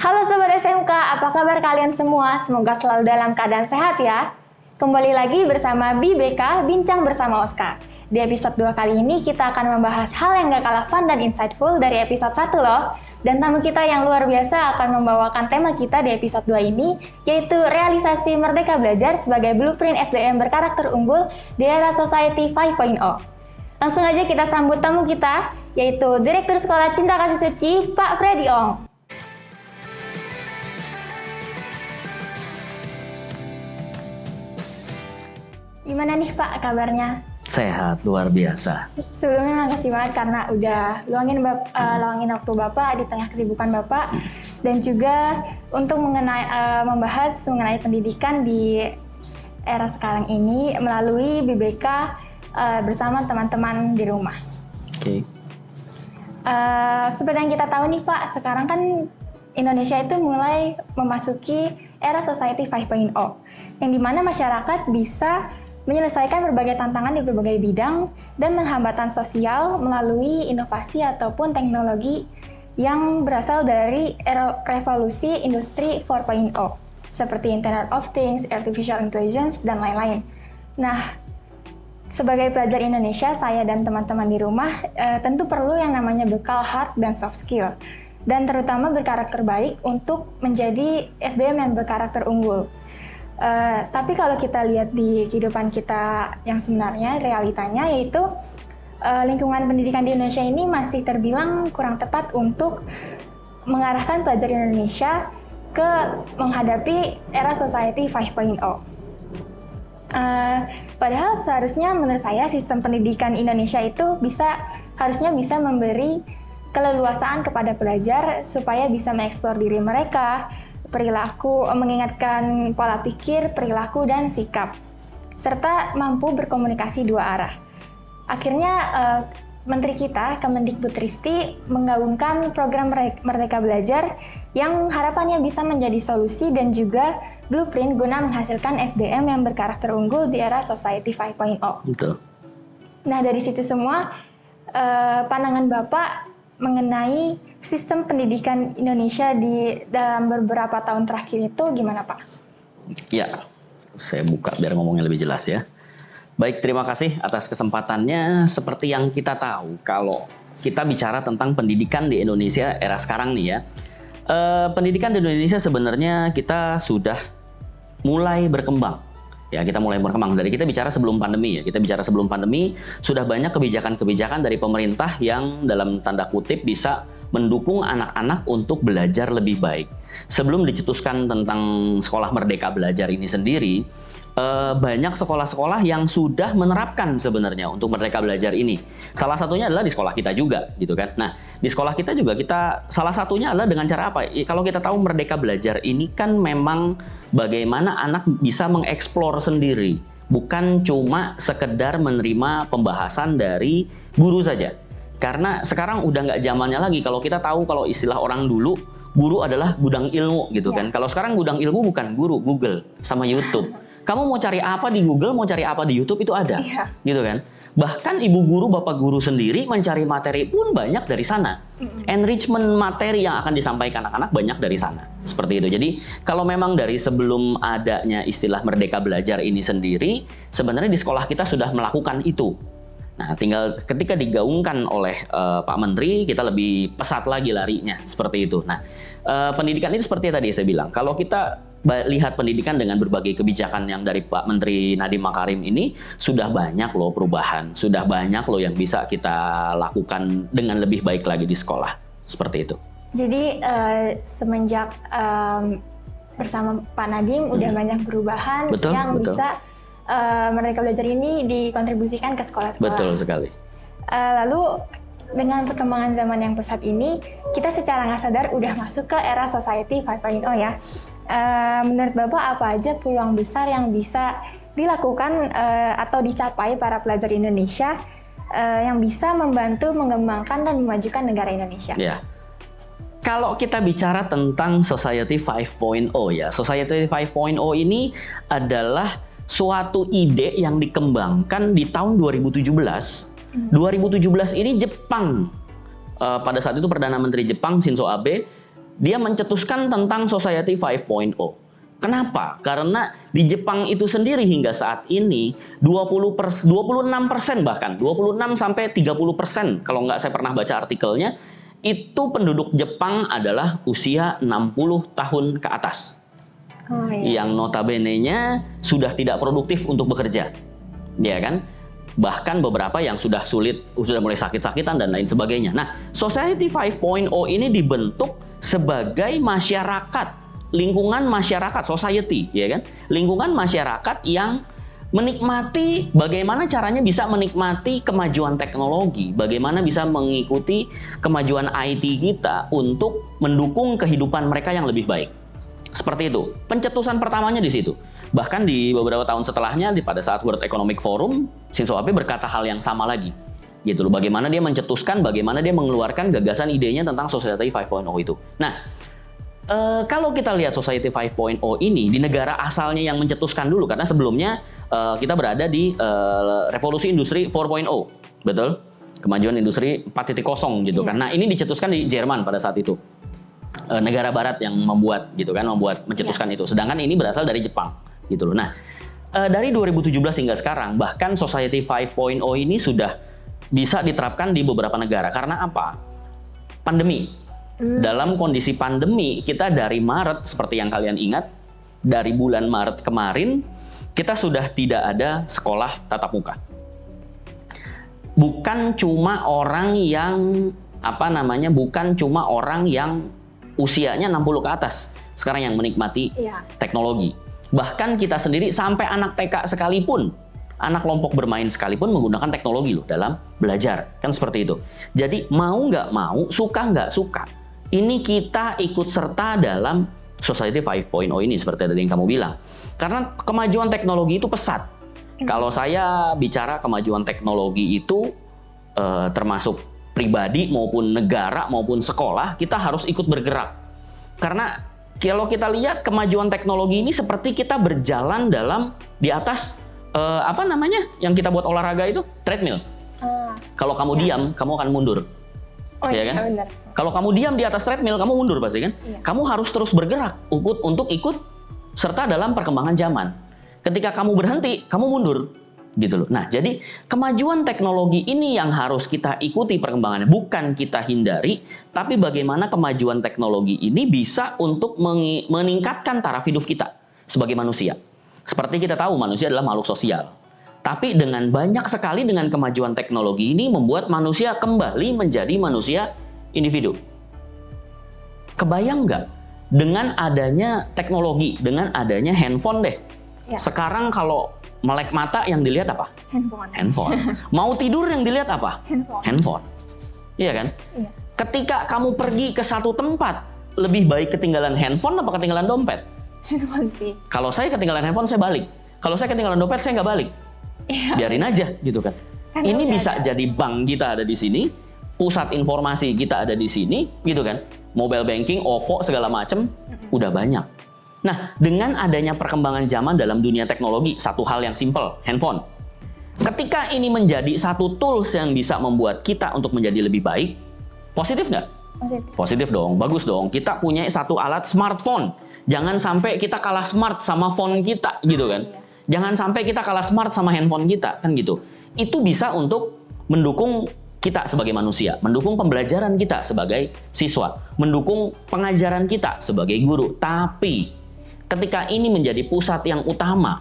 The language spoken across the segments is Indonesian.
Halo Sobat SMK, apa kabar kalian semua? Semoga selalu dalam keadaan sehat ya. Kembali lagi bersama BBK, Bincang Bersama Oscar. Di episode 2 kali ini kita akan membahas hal yang gak kalah fun dan insightful dari episode 1 loh. Dan tamu kita yang luar biasa akan membawakan tema kita di episode 2 ini, yaitu realisasi Merdeka Belajar sebagai blueprint SDM berkarakter unggul di era Society 5.0. Langsung aja kita sambut tamu kita, yaitu Direktur Sekolah Cinta Kasih Suci, Pak Freddy Ong. Gimana nih Pak kabarnya? Sehat, luar biasa. Sebelumnya makasih banget karena udah luangin waktu Bapak di tengah kesibukan Bapak, dan juga untuk membahas mengenai pendidikan di era sekarang ini melalui BBK bersama teman-teman di rumah. Oke. Seperti yang kita tahu nih Pak, sekarang kan Indonesia itu mulai memasuki era Society 5.0, yang dimana masyarakat bisa menyelesaikan berbagai tantangan di berbagai bidang dan hambatan sosial melalui inovasi ataupun teknologi yang berasal dari era revolusi industri 4.0 seperti Internet of Things, Artificial Intelligence, dan lain-lain. Nah, sebagai pelajar Indonesia, saya dan teman-teman di rumah tentu perlu yang namanya bekal hard dan soft skill, dan terutama berkarakter baik untuk menjadi SDM yang berkarakter unggul. Tapi kalau kita lihat di kehidupan kita yang sebenarnya, realitanya yaitu lingkungan pendidikan di Indonesia ini masih terbilang kurang tepat untuk mengarahkan pelajar Indonesia ke menghadapi era Society 5.0. Padahal seharusnya menurut saya sistem pendidikan Indonesia itu harusnya bisa memberi keleluasaan kepada pelajar supaya bisa mengeksplor diri mereka, perilaku, mengingatkan pola pikir, perilaku, dan sikap, serta mampu berkomunikasi dua arah. Akhirnya Menteri kita, Kemendikbudristek, menggaungkan program Merdeka Belajar yang harapannya bisa menjadi solusi dan juga blueprint guna menghasilkan SDM yang berkarakter unggul di era Society 5.0. Betul. Nah, dari situ semua, pandangan Bapak mengenai sistem pendidikan Indonesia di dalam beberapa tahun terakhir itu gimana Pak? Ya, saya buka biar ngomongnya lebih jelas ya. Baik, terima kasih atas kesempatannya. Seperti yang kita tahu, kalau kita bicara tentang pendidikan di Indonesia era sekarang nih ya, pendidikan di Indonesia sebenarnya kita sudah mulai berkembang. Ya, kita mulai berkembang. Dari kita bicara sebelum pandemi ya, sudah banyak kebijakan-kebijakan dari pemerintah yang dalam tanda kutip bisa mendukung anak-anak untuk belajar lebih baik. Sebelum dicetuskan tentang sekolah Merdeka Belajar ini sendiri, banyak sekolah-sekolah yang sudah menerapkan sebenarnya untuk Merdeka Belajar ini. Salah satunya adalah di sekolah kita juga, gitu kan. Nah, di sekolah kita juga salah satunya adalah dengan cara apa? Kalau kita tahu Merdeka Belajar ini kan memang bagaimana anak bisa mengeksplor sendiri, bukan cuma sekedar menerima pembahasan dari guru saja. Karena sekarang udah nggak zamannya lagi. Kalau kita tahu, kalau istilah orang dulu, guru adalah gudang ilmu, gitu kan. Kalau sekarang gudang ilmu bukan guru, Google sama YouTube. Kamu mau cari apa di Google, mau cari apa di YouTube itu ada, gitu kan. Bahkan ibu guru, bapak guru sendiri mencari materi pun banyak dari sana. Enrichment materi yang akan disampaikan anak-anak banyak dari sana. Seperti itu. Jadi kalau memang dari sebelum adanya istilah Merdeka Belajar ini sendiri, sebenarnya di sekolah kita sudah melakukan itu. Nah, tinggal ketika digaungkan oleh Pak Menteri, kita lebih pesat lagi larinya, seperti itu. Nah, pendidikan itu seperti tadi saya bilang, kalau kita lihat pendidikan dengan berbagai kebijakan yang dari Pak Menteri Nadiem Makarim ini, sudah banyak loh perubahan, sudah banyak loh yang bisa kita lakukan dengan lebih baik lagi di sekolah, seperti itu. Jadi semenjak bersama Pak Nadiem udah banyak perubahan yang bisa Merdeka Belajar ini dikontribusikan ke sekolah-sekolah. Betul sekali. Lalu dengan perkembangan zaman yang pesat ini, kita secara nggak sadar udah masuk ke era Society 5.0 ya. Menurut Bapak apa aja peluang besar yang bisa dilakukan atau dicapai para pelajar Indonesia yang bisa membantu mengembangkan dan memajukan negara Indonesia? Ya. Kalau kita bicara tentang Society 5.0 ya, Society 5.0 ini adalah suatu ide yang dikembangkan di tahun 2017. 2017 ini Jepang, pada saat itu Perdana Menteri Jepang Shinzo Abe dia mencetuskan tentang Society 5.0. Kenapa? Karena di Jepang itu sendiri hingga saat ini 26% bahkan 26 sampai 30% kalau nggak saya pernah baca artikelnya, itu penduduk Jepang adalah usia 60 tahun ke atas. Oh, iya. Yang notabene-nya sudah tidak produktif untuk bekerja. Ya kan? Bahkan beberapa yang sudah sulit, sudah mulai sakit-sakitan dan lain sebagainya. Nah, Society 5.0 ini dibentuk sebagai masyarakat, lingkungan masyarakat, society, ya kan? Lingkungan masyarakat yang menikmati bagaimana caranya bisa menikmati kemajuan teknologi, bagaimana bisa mengikuti kemajuan IT kita untuk mendukung kehidupan mereka yang lebih baik. Seperti itu. Pencetusan pertamanya di situ. Bahkan di beberapa tahun setelahnya, pada saat World Economic Forum, Shinzo Abe berkata hal yang sama lagi. Gitu loh. Bagaimana dia mencetuskan, bagaimana dia mengeluarkan gagasan idenya tentang Society 5.0 itu. Nah, kalau kita lihat Society 5.0 ini di negara asalnya yang mencetuskan dulu, karena sebelumnya kita berada di revolusi industri 4.0, betul? Kemajuan industri 4.0 gitu kan. Nah, ini dicetuskan di Jerman pada saat itu. Negara barat yang membuat gitu kan, mencetuskan itu. Sedangkan ini berasal dari Jepang gitu loh. Nah, dari 2017 hingga sekarang bahkan Society 5.0 ini sudah bisa diterapkan di beberapa negara. Karena apa? Pandemi. Dalam kondisi pandemi, kita dari Maret, seperti yang kalian ingat, dari bulan Maret kemarin, kita sudah tidak ada sekolah tatap muka. Bukan cuma orang yang, bukan cuma orang yang usianya 60 ke atas, sekarang yang menikmati teknologi. Bahkan kita sendiri, sampai anak TK sekalipun, anak kelompok bermain sekalipun menggunakan teknologi loh dalam belajar. Kan seperti itu. Jadi mau nggak mau, suka nggak suka, ini kita ikut serta dalam Society 5.0 ini seperti tadi yang kamu bilang. Karena kemajuan teknologi itu pesat. Kalau saya bicara kemajuan teknologi itu termasuk pribadi maupun negara maupun sekolah, kita harus ikut bergerak. Karena kalau kita lihat kemajuan teknologi ini seperti kita berjalan di atas yang kita buat olahraga itu treadmill. Kalau kamu diam, kamu akan mundur. Oh ya iya, kan? benar. Kalau kamu diam di atas treadmill, kamu mundur pasti kan? Iya. Kamu harus terus bergerak untuk ikut serta dalam perkembangan zaman. Ketika kamu berhenti, kamu mundur. Gitu loh. Nah, jadi kemajuan teknologi ini yang harus kita ikuti perkembangannya, bukan kita hindari, tapi bagaimana kemajuan teknologi ini bisa untuk meningkatkan taraf hidup kita sebagai manusia. Seperti kita tahu, manusia adalah makhluk sosial. Tapi dengan banyak sekali dengan kemajuan teknologi ini membuat manusia kembali menjadi manusia individu. Kebayang nggak? Dengan adanya teknologi, dengan adanya handphone deh. Ya. Sekarang kalau melek mata yang dilihat apa? Handphone. Mau tidur yang dilihat apa? Handphone. Iya kan? Iya. Ketika kamu pergi ke satu tempat, lebih baik ketinggalan handphone apa ketinggalan dompet? Handphone sih. Kalau saya ketinggalan handphone, saya balik. Kalau saya ketinggalan dompet, saya nggak balik. Iya. Biarin aja gitu kan. Ini bisa jadi bank kita ada di sini, pusat informasi kita ada di sini, gitu kan. Mobile banking, OVO segala macem udah banyak. Nah, dengan adanya perkembangan zaman dalam dunia teknologi, satu hal yang simple, handphone. Ketika ini menjadi satu tools yang bisa membuat kita untuk menjadi lebih baik, positif nggak? Positif. Positif dong, bagus dong. Kita punya satu alat smartphone. Jangan sampai kita kalah smart sama phone kita, gitu kan. Iya. Jangan sampai kita kalah smart sama handphone kita, kan gitu. Itu bisa untuk mendukung kita sebagai manusia, mendukung pembelajaran kita sebagai siswa, mendukung pengajaran kita sebagai guru. Tapi ketika ini menjadi pusat yang utama,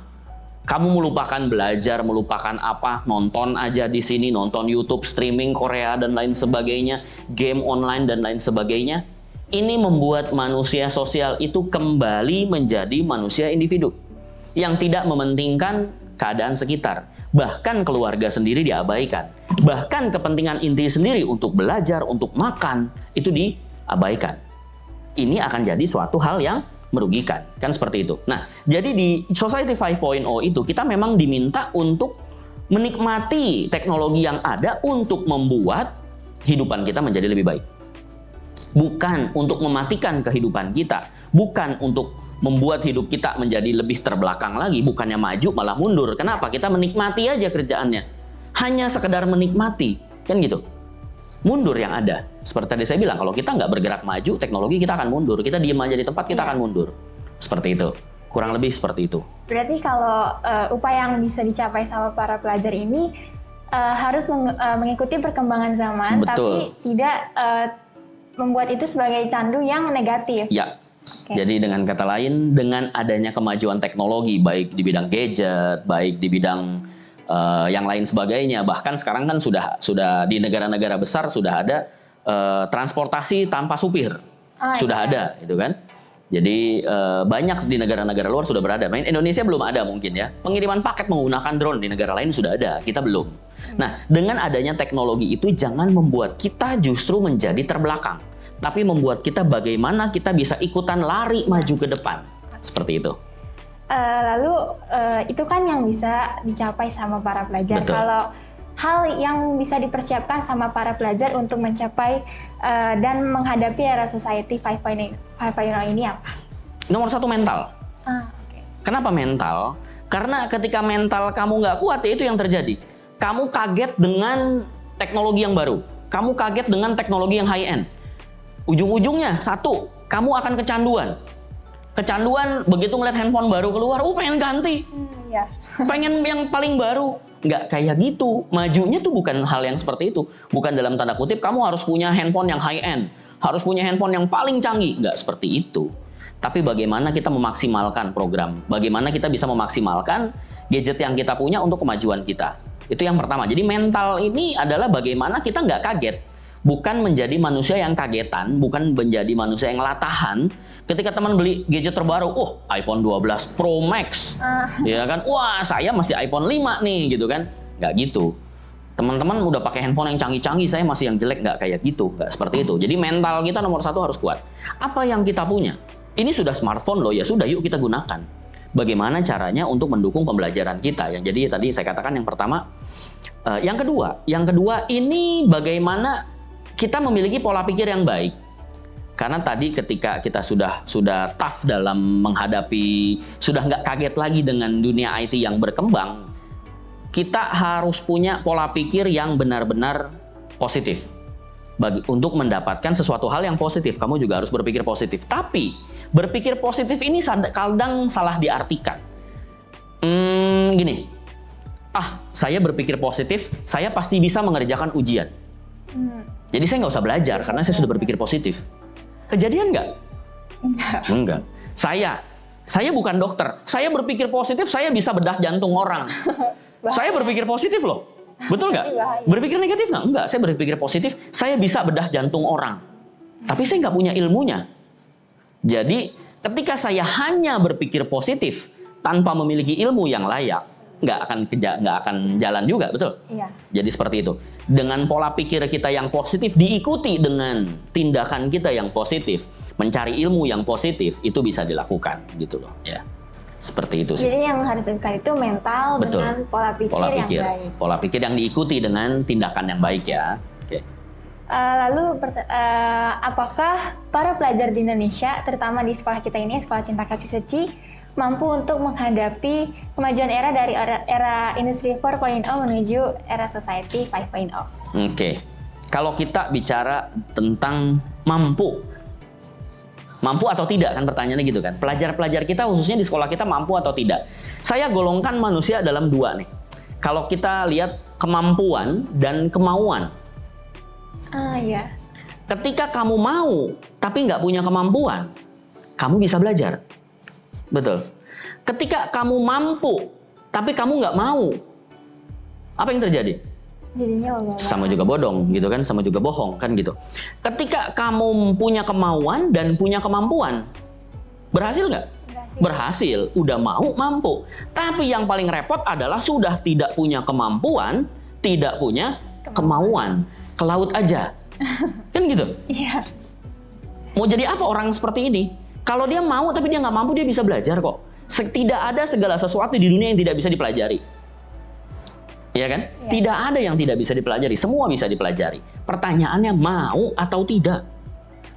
kamu melupakan belajar, melupakan apa, nonton aja di sini, nonton YouTube, streaming Korea dan lain sebagainya, game online dan lain sebagainya. Ini membuat manusia sosial itu kembali menjadi manusia individu yang tidak mementingkan keadaan sekitar. Bahkan keluarga sendiri diabaikan. Bahkan kepentingan inti sendiri untuk belajar, untuk makan, itu diabaikan. Ini akan jadi suatu hal yang merugikan. Kan seperti itu. Nah, jadi di Society 5.0 itu kita memang diminta untuk menikmati teknologi yang ada untuk membuat kehidupan kita menjadi lebih baik. Bukan untuk mematikan kehidupan kita. Bukan untuk membuat hidup kita menjadi lebih terbelakang lagi, bukannya maju malah mundur. Kenapa? Kita menikmati aja kerjaannya. Hanya sekedar menikmati, kan gitu. mundur yang ada. Seperti tadi saya bilang, kalau kita nggak bergerak maju, teknologi kita akan mundur. Kita diem aja di tempat, kita akan mundur. Seperti itu. Kurang lebih seperti itu. Berarti kalau upaya yang bisa dicapai sama para pelajar ini harus mengikuti perkembangan zaman, Betul. tapi tidak membuat itu sebagai candu yang negatif. Ya. Oke. Jadi dengan kata lain, dengan adanya kemajuan teknologi, baik di bidang gadget, baik di bidang yang lain sebagainya, bahkan sekarang kan sudah di negara-negara besar sudah ada transportasi tanpa supir, sudah ada, gitu kan? Jadi banyak di negara-negara luar sudah berada. Indonesia belum ada mungkin ya. Pengiriman paket menggunakan drone di negara lain sudah ada, kita belum. Nah, dengan adanya teknologi itu jangan membuat kita justru menjadi terbelakang, tapi membuat kita bagaimana kita bisa ikutan lari maju ke depan, seperti itu. Lalu itu kan yang bisa dicapai sama para pelajar. Betul. Kalau hal yang bisa dipersiapkan sama para pelajar untuk mencapai dan menghadapi era society 5.0 ini apa? Nomor satu, mental. Okay. Kenapa mental? Karena ketika mental kamu nggak kuat, ya itu yang terjadi. Kamu kaget dengan teknologi yang baru. Kamu kaget dengan teknologi yang high-end. Ujung-ujungnya, satu, kamu akan kecanduan. Kecanduan begitu ngeliat handphone baru keluar, pengen ganti. Ya. Pengen yang paling baru. Nggak kayak gitu. Majunya tuh bukan hal yang seperti itu. Bukan dalam tanda kutip, kamu harus punya handphone yang high-end. Harus punya handphone yang paling canggih. Nggak seperti itu. Tapi bagaimana kita memaksimalkan program. Bagaimana kita bisa memaksimalkan gadget yang kita punya untuk kemajuan kita. Itu yang pertama. Jadi mental ini adalah bagaimana kita nggak kaget. Bukan menjadi manusia yang kagetan, bukan menjadi manusia yang latahan. Ketika teman beli gadget terbaru, iPhone 12 Pro Max, ya kan? Wah, saya masih iPhone 5 nih, gitu kan? Nggak gitu. Teman-teman udah pakai handphone yang canggih-canggih, saya masih yang jelek, nggak kayak gitu, nggak seperti itu. Jadi mental kita nomor satu harus kuat. Apa yang kita punya? Ini sudah smartphone loh, ya sudah, yuk kita gunakan. Bagaimana caranya untuk mendukung pembelajaran kita? Jadi tadi saya katakan yang pertama. Yang kedua ini bagaimana kita memiliki pola pikir yang baik. Karena tadi ketika kita sudah tough dalam menghadapi, sudah nggak kaget lagi dengan dunia IT yang berkembang, kita harus punya pola pikir yang benar-benar positif. Untuk mendapatkan sesuatu hal yang positif, kamu juga harus berpikir positif. Tapi, berpikir positif ini kadang salah diartikan. Gini, saya berpikir positif, saya pasti bisa mengerjakan ujian. Jadi saya nggak usah belajar karena saya sudah berpikir positif. Kejadian nggak? Enggak. Saya bukan dokter. Saya berpikir positif, saya bisa bedah jantung orang. Saya berpikir positif loh. Betul nggak? Berpikir negatif nggak? Enggak. Saya berpikir positif, saya bisa bedah jantung orang. Tapi saya nggak punya ilmunya. Jadi ketika saya hanya berpikir positif tanpa memiliki ilmu yang layak, nggak akan jalan juga, betul? Iya. Jadi seperti itu. Dengan pola pikir kita yang positif diikuti dengan tindakan kita yang positif, mencari ilmu yang positif, itu bisa dilakukan, gitu loh. Ya, seperti itu sih. Jadi yang harus dilakukan itu mental. Betul. Dengan pola pikir yang baik. Pola pikir yang diikuti dengan tindakan yang baik ya. Oke. Lalu apakah para pelajar di Indonesia, terutama di sekolah kita ini, Sekolah Cinta Kasih Seci, mampu untuk menghadapi kemajuan era dari era industri 4.0 menuju era society 5.0? Oke. Kalau kita bicara tentang mampu atau tidak, kan pertanyaannya gitu kan. Pelajar-pelajar kita khususnya di sekolah kita mampu atau tidak. Saya golongkan manusia dalam dua nih. Kalau kita lihat kemampuan dan kemauan. Iya. Ketika kamu mau tapi nggak punya kemampuan, kamu bisa belajar. Betul. Ketika kamu mampu, tapi kamu nggak mau, apa yang terjadi? Jadinya sama juga bodong, gitu kan? Sama juga bohong, kan gitu. Ketika kamu punya kemauan dan punya kemampuan, berhasil nggak? Berhasil. Udah mau, mampu. Tapi yang paling repot adalah sudah tidak punya kemampuan, tidak punya kemauan. Ke laut aja. Kan gitu? Iya. Mau jadi apa orang seperti ini? Kalau dia mau tapi dia nggak mampu, dia bisa belajar kok. Tidak ada segala sesuatu di dunia yang tidak bisa dipelajari. Iya kan? Ya. Tidak ada yang tidak bisa dipelajari. Semua bisa dipelajari. Pertanyaannya mau atau tidak.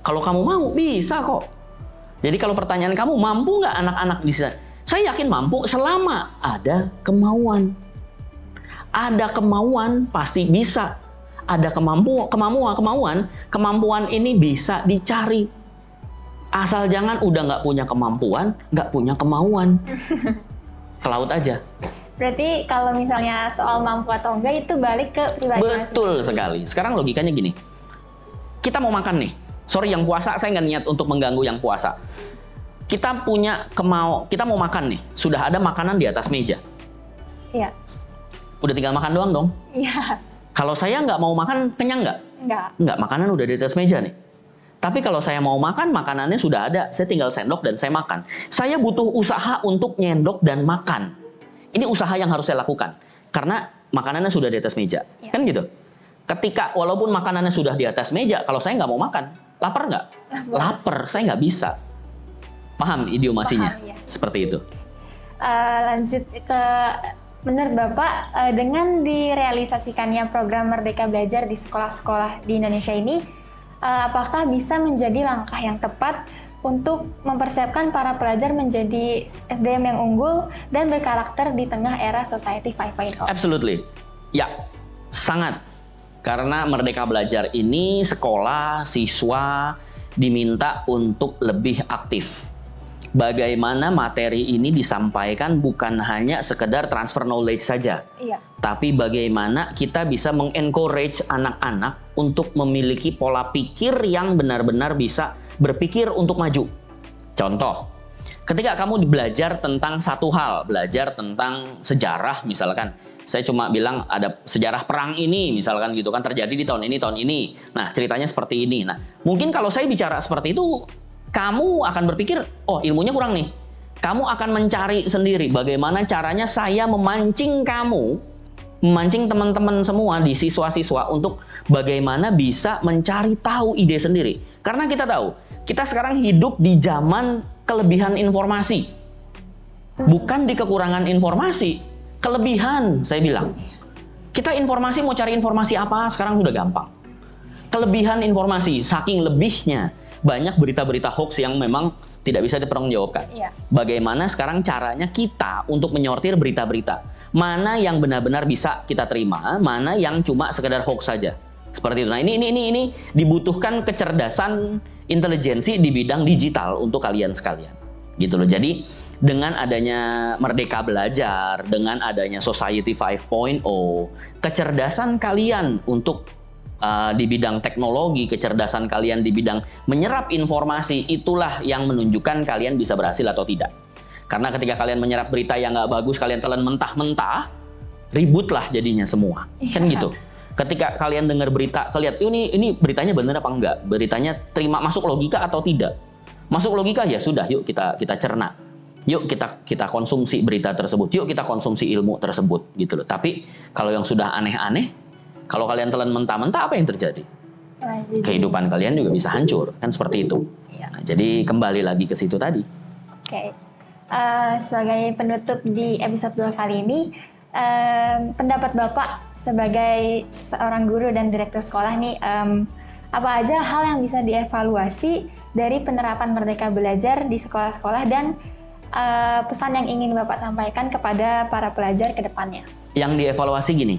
Kalau kamu mau, bisa kok. Jadi kalau pertanyaan kamu, mampu nggak anak-anak bisa? Saya yakin mampu selama ada kemauan. Ada kemauan pasti bisa. ada kemampuan ini bisa dicari. Asal jangan udah nggak punya kemampuan, nggak punya kemauan. Ke laut aja. Berarti kalau misalnya soal mampu atau enggak itu balik ke pribadi masing-masing. Betul sekali. Sekarang logikanya gini. Kita mau makan nih. Sorry yang puasa, saya nggak niat untuk mengganggu yang puasa. Kita mau makan nih. Sudah ada makanan di atas meja. Iya. Udah tinggal makan doang dong. Iya. Kalau saya nggak mau makan, kenyang nggak? Nggak, makanan udah di atas meja nih. Tapi kalau saya mau makan, makanannya sudah ada. Saya tinggal sendok dan saya makan. Saya butuh usaha untuk nyendok dan makan. Ini usaha yang harus saya lakukan. Karena makanannya sudah di atas meja. Ya. Kan gitu. Ketika walaupun makanannya sudah di atas meja, kalau saya nggak mau makan, lapar nggak? Lapar, saya nggak bisa. Paham idiomasinya? Paham, ya. Seperti itu. Lanjut ke menurut Bapak, dengan direalisasikannya program Merdeka Belajar di sekolah-sekolah di Indonesia ini, apakah bisa menjadi langkah yang tepat untuk mempersiapkan para pelajar menjadi SDM yang unggul dan berkarakter di tengah era Society 5.0? Absolutely. Ya, sangat. Karena Merdeka Belajar ini sekolah, siswa diminta untuk lebih aktif. Bagaimana materi ini disampaikan bukan hanya sekedar transfer knowledge saja. Iya. Tapi bagaimana kita bisa mengencourage anak-anak untuk memiliki pola pikir yang benar-benar bisa berpikir untuk maju. Contoh, ketika kamu belajar tentang satu hal, belajar tentang sejarah misalkan, saya cuma bilang ada sejarah perang ini misalkan gitu kan, terjadi di tahun ini. Nah, ceritanya seperti ini. Nah, mungkin kalau saya bicara seperti itu, kamu akan berpikir, oh ilmunya kurang nih. Kamu akan mencari sendiri bagaimana caranya saya memancing kamu, memancing teman-teman semua di siswa-siswa untuk bagaimana bisa mencari tahu ide sendiri. Karena kita tahu, kita sekarang hidup di zaman kelebihan informasi. Bukan di kekurangan informasi, kelebihan saya bilang. Kita informasi mau cari informasi apa sekarang udah gampang. Kelebihan informasi, saking lebihnya. Banyak berita-berita hoax yang memang tidak bisa dipertanggungjawabkan. Iya. Bagaimana sekarang caranya kita untuk menyortir berita-berita. Mana yang benar-benar bisa kita terima, mana yang cuma sekedar hoax saja. Seperti itu. Nah, ini dibutuhkan kecerdasan intelijensi di bidang digital untuk kalian sekalian. Gitu loh. Jadi, dengan adanya Merdeka Belajar, dengan adanya Society 5.0, kecerdasan kalian untuk di bidang teknologi, kecerdasan kalian di bidang menyerap informasi, itulah yang menunjukkan kalian bisa berhasil atau tidak. Karena ketika kalian menyerap berita yang nggak bagus, kalian telan mentah-mentah, ributlah jadinya semua. Kan gitu. Ketika kalian dengar berita, kalian ini beritanya benar apa enggak? Beritanya terima masuk logika atau tidak? Masuk logika ya sudah, yuk kita cerna. Yuk kita konsumsi berita tersebut. Yuk kita konsumsi ilmu tersebut gitu loh. Tapi kalau yang sudah aneh-aneh, kalau kalian telan mentah-mentah, apa yang terjadi? Kehidupan kalian juga bisa hancur, kan seperti itu. Iya. Nah, jadi kembali lagi ke situ tadi. Oke. Sebagai penutup di episode 2 kali ini, pendapat Bapak sebagai seorang guru dan direktur sekolah nih, apa aja hal yang bisa dievaluasi dari penerapan Merdeka Belajar di sekolah-sekolah dan pesan yang ingin Bapak sampaikan kepada para pelajar ke depannya? Yang dievaluasi gini,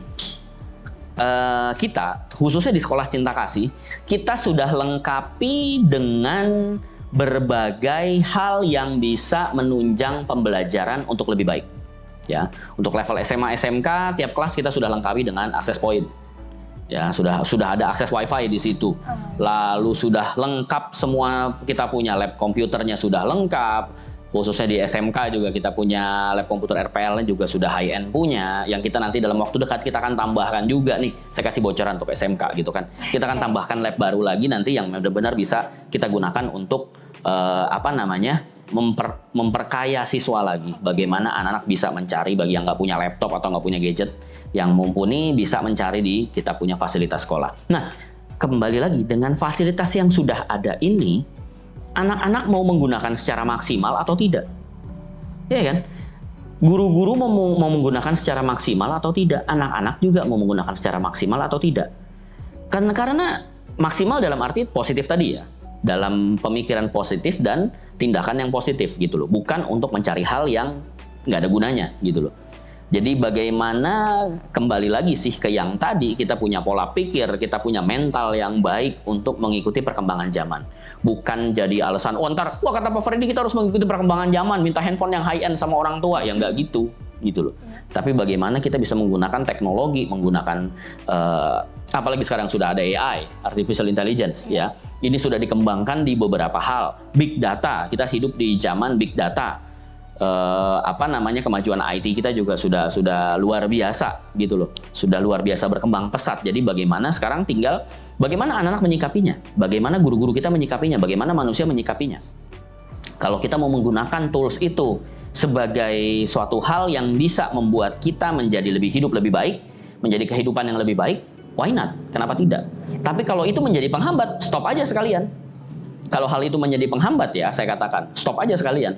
kita, khususnya di Sekolah Cinta Kasih, kita sudah lengkapi dengan berbagai hal yang bisa menunjang pembelajaran untuk lebih baik. Ya, untuk level SMA, SMK, tiap kelas kita sudah lengkapi dengan akses point. Ya, sudah ada akses WiFi di situ. Lalu sudah lengkap semua, kita punya lab komputernya sudah lengkap. Khususnya di SMK juga kita punya lab komputer RPL-nya juga sudah high-end punya. Yang kita nanti dalam waktu dekat kita akan tambahkan juga nih. Saya kasih bocoran untuk SMK gitu kan. Kita akan tambahkan lab baru lagi nanti yang benar-benar bisa kita gunakan untuk memperkaya siswa lagi. Bagaimana anak-anak bisa mencari bagi yang nggak punya laptop atau nggak punya gadget yang mumpuni bisa mencari di kita punya fasilitas sekolah. Nah, kembali lagi dengan fasilitas yang sudah ada ini, anak-anak mau menggunakan secara maksimal atau tidak? Ya kan? Guru-guru mau menggunakan secara maksimal atau tidak? Anak-anak juga mau menggunakan secara maksimal atau tidak? Karena maksimal dalam arti positif tadi ya. Dalam pemikiran positif dan tindakan yang positif gitu loh. Bukan untuk mencari hal yang nggak ada gunanya gitu loh. Jadi bagaimana kembali lagi sih ke yang tadi, kita punya pola pikir, kita punya mental yang baik untuk mengikuti perkembangan zaman. Bukan jadi alasan, oh ntar, wah kata Pak Freddy kita harus mengikuti perkembangan zaman, minta handphone yang high-end sama orang tua, ya nggak gitu loh. Tapi bagaimana kita bisa menggunakan teknologi, menggunakan, apalagi sekarang sudah ada AI, Artificial Intelligence, ya. Ini sudah dikembangkan di beberapa hal. Big Data, kita hidup di zaman Big Data. Kemajuan IT kita juga sudah luar biasa gitu loh, sudah luar biasa berkembang pesat. Jadi bagaimana sekarang tinggal bagaimana anak-anak menyikapinya, bagaimana guru-guru kita menyikapinya, bagaimana manusia menyikapinya. Kalau kita mau menggunakan tools itu sebagai suatu hal yang bisa membuat kita menjadi lebih hidup lebih baik, menjadi kehidupan yang lebih baik, why not? Kenapa tidak? Tapi kalau itu menjadi penghambat, stop aja sekalian. Kalau hal itu menjadi penghambat, ya saya katakan stop aja sekalian.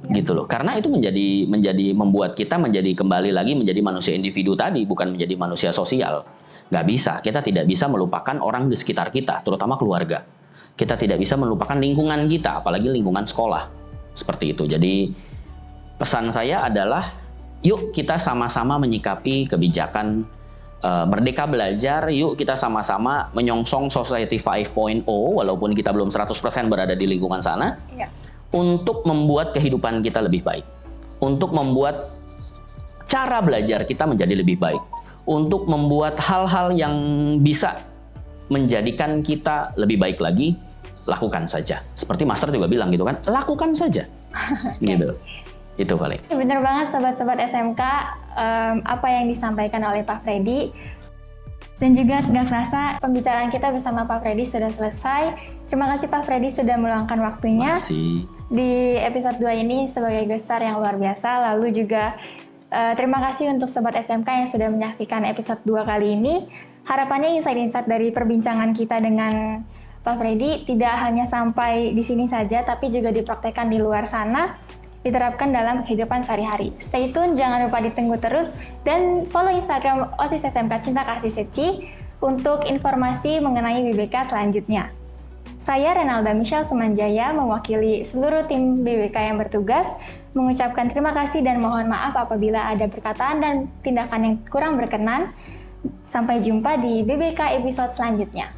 Gitu loh, karena itu menjadi membuat kita menjadi kembali lagi menjadi manusia individu tadi, bukan menjadi manusia sosial. Nggak bisa, kita tidak bisa melupakan orang di sekitar kita, terutama keluarga. Kita tidak bisa melupakan lingkungan kita, apalagi lingkungan sekolah. Seperti itu. Jadi pesan saya adalah, yuk kita sama-sama menyikapi kebijakan Merdeka Belajar, yuk kita sama-sama menyongsong Society 5.0, walaupun kita belum 100% berada di lingkungan sana. Ya. Untuk membuat kehidupan kita lebih baik, untuk membuat cara belajar kita menjadi lebih baik, untuk membuat hal-hal yang bisa menjadikan kita lebih baik lagi, lakukan saja. Seperti Master juga bilang gitu kan, lakukan saja. Gitu. Itu paling. Bener banget sobat-sobat SMK, apa yang disampaikan oleh Pak Freddy. Dan juga gak kerasa pembicaraan kita bersama Pak Freddy sudah selesai. Terima kasih Pak Freddy sudah meluangkan waktunya di episode 2 ini sebagai guest star yang luar biasa. Lalu juga terima kasih untuk Sobat SMK yang sudah menyaksikan episode 2 kali ini. Harapannya insight-insight dari perbincangan kita dengan Pak Freddy tidak hanya sampai di sini saja, tapi juga dipraktekkan di luar sana, diterapkan dalam kehidupan sehari-hari. Stay tune, jangan lupa ditunggu terus, dan follow Instagram OSIS SMK Cinta Kasih Seci untuk informasi mengenai BBK selanjutnya. Saya Renalda Michelle Sumanjaya, mewakili seluruh tim BBK yang bertugas, mengucapkan terima kasih dan mohon maaf apabila ada perkataan dan tindakan yang kurang berkenan. Sampai jumpa di BBK episode selanjutnya.